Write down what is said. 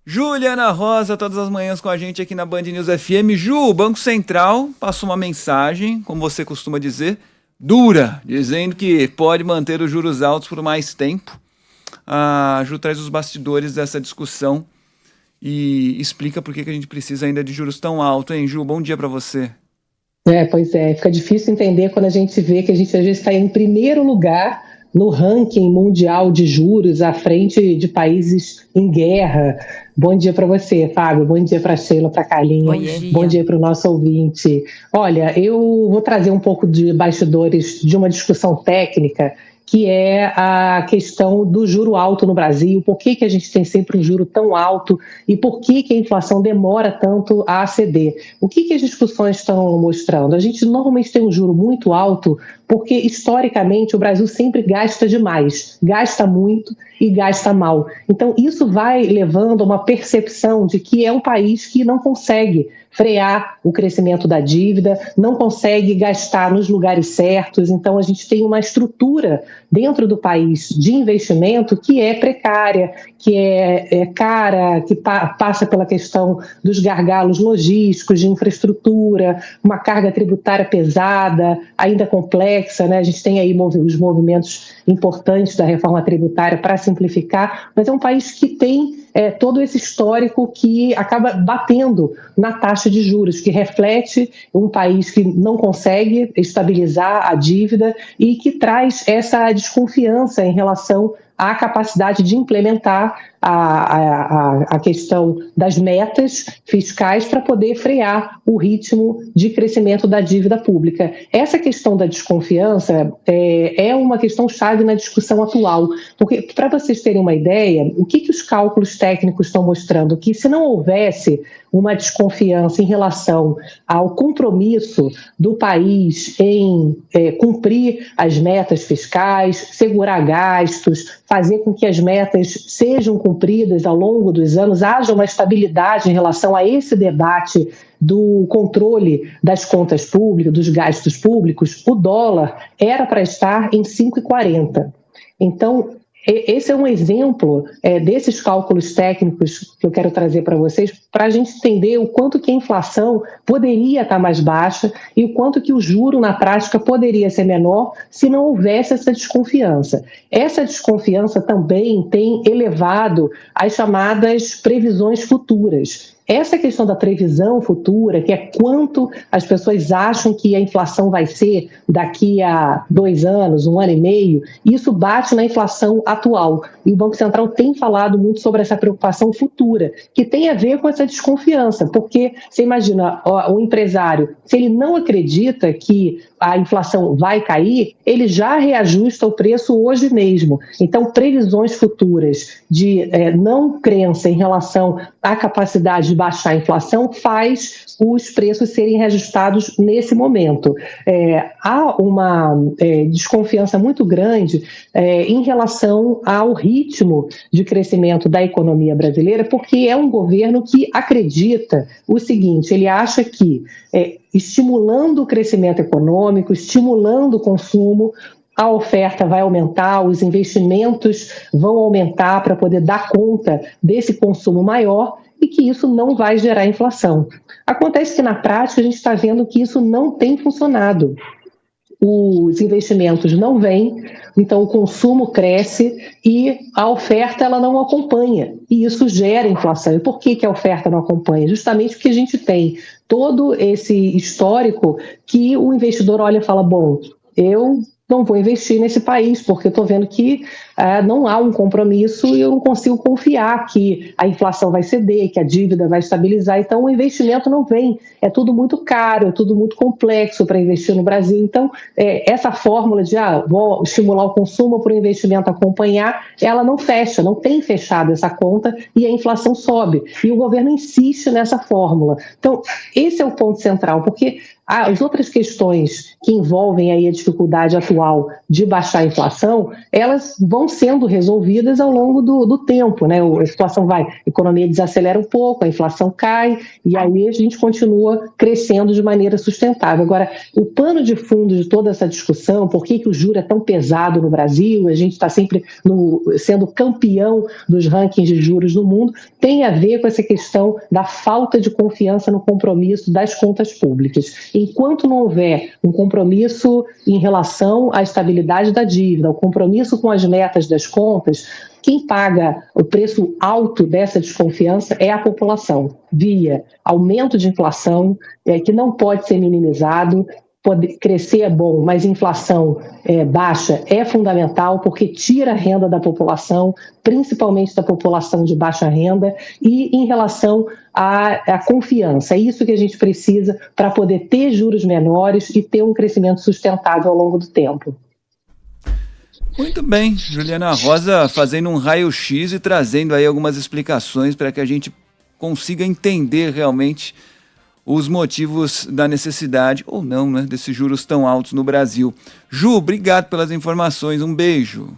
Juliana Rosa, todas as manhãs com a gente aqui na Band News FM. Ju, o Banco Central passou uma mensagem, como você costuma dizer, dura, dizendo que pode manter os juros altos por mais tempo. A Ju traz os bastidores dessa discussão e explica por que a gente precisa ainda de juros tão altos, hein, Ju? Bom dia para você. Pois é, fica difícil entender quando a gente vê que a gente às vezes está em primeiro lugar no ranking mundial de juros, à frente de países em guerra. Bom dia para você, Fábio. Bom dia para a Sheila, para a Carlinha. Bom dia para o nosso ouvinte. Olha, eu vou trazer um pouco de bastidores de uma discussão técnica, que é a questão do juro alto no Brasil, por que a gente tem sempre um juro tão alto e por que a inflação demora tanto a ceder. O que as discussões estão mostrando? A gente normalmente tem um juro muito alto porque, historicamente, o Brasil sempre gasta demais, gasta muito e gasta mal. Então, isso vai levando a uma percepção de que é um país que não consegue frear o crescimento da dívida, não consegue gastar nos lugares certos. Então, a gente tem uma estrutura dentro do país de investimento que é precária, que é cara, que passa pela questão dos gargalos logísticos, de infraestrutura, uma carga tributária pesada, ainda complexa, né? A gente tem aí os movimentos importantes da reforma tributária para simplificar, mas é um país que tem todo esse histórico que acaba batendo na taxa de juros, que reflete um país que não consegue estabilizar a dívida e que traz essa desconfiança em relação à capacidade de implementar a questão das metas fiscais para poder frear o ritmo de crescimento da dívida pública. Essa questão da desconfiança é uma questão chave na discussão atual, porque, para vocês terem uma ideia, o que os cálculos técnicos estão mostrando? Que se não houvesse uma desconfiança em relação ao compromisso do país em cumprir as metas fiscais, segurar gastos, fazer com que as metas sejam cumpridas ao longo dos anos, haja uma estabilidade em relação a esse debate do controle das contas públicas, dos gastos públicos, o dólar era para estar em 5,40. Então, esse é um exemplo desses cálculos técnicos que eu quero trazer para vocês, para a gente entender o quanto que a inflação poderia estar mais baixa e o quanto que o juro, na prática, poderia ser menor se não houvesse essa desconfiança. Essa desconfiança também tem elevado as chamadas previsões futuras. Essa questão da previsão futura, que é quanto as pessoas acham que a inflação vai ser daqui a 2 anos, 1 ano e meio, isso bate na inflação atual. E o Banco Central tem falado muito sobre essa preocupação futura, que tem a ver com essa desconfiança, porque você imagina, o empresário, se ele não acredita que a inflação vai cair, ele já reajusta o preço hoje mesmo. Então, previsões futuras de não crença em relação à capacidade de baixar a inflação faz os preços serem reajustados nesse momento. Há uma desconfiança muito grande em relação ao ritmo de crescimento da economia brasileira, porque é um governo que acredita o seguinte, ele acha que estimulando o crescimento econômico, estimulando o consumo, a oferta vai aumentar, os investimentos vão aumentar para poder dar conta desse consumo maior e que isso não vai gerar inflação. Acontece que, na prática, a gente está vendo que isso não tem funcionado. Os investimentos não vêm, então o consumo cresce e a oferta ela não acompanha, e isso gera inflação. E por que a oferta não acompanha? Justamente porque a gente tem todo esse histórico que o investidor olha e fala, bom, eu não vou investir nesse país, porque eu estou vendo que não há um compromisso e eu não consigo confiar que a inflação vai ceder, que a dívida vai estabilizar. Então, o investimento não vem. É tudo muito caro, é tudo muito complexo para investir no Brasil. Então, essa fórmula de vou estimular o consumo para o investimento acompanhar, ela não fecha, não tem fechado essa conta e a inflação sobe. E o governo insiste nessa fórmula. Então, esse é o ponto central, porque As outras questões que envolvem aí a dificuldade atual de baixar a inflação, elas vão sendo resolvidas ao longo do tempo, né? A situação a economia desacelera um pouco, a inflação cai, e aí a gente continua crescendo de maneira sustentável. Agora, o pano de fundo de toda essa discussão, por que o juro é tão pesado no Brasil, a gente está sempre sendo campeão dos rankings de juros no mundo, tem a ver com essa questão da falta de confiança no compromisso das contas públicas. Enquanto não houver um compromisso em relação à estabilidade da dívida, o compromisso com as metas das contas, quem paga o preço alto dessa desconfiança é a população, via aumento de inflação, que não pode ser minimizado. Crescer é bom, mas inflação baixa é fundamental porque tira a renda da população, principalmente da população de baixa renda, e em relação à confiança. É isso que a gente precisa para poder ter juros menores e ter um crescimento sustentável ao longo do tempo. Muito bem, Juliana Rosa fazendo um raio-x e trazendo aí algumas explicações para que a gente consiga entender realmente os motivos da necessidade, ou não, né, desses juros tão altos no Brasil. Ju, obrigado pelas informações, um beijo.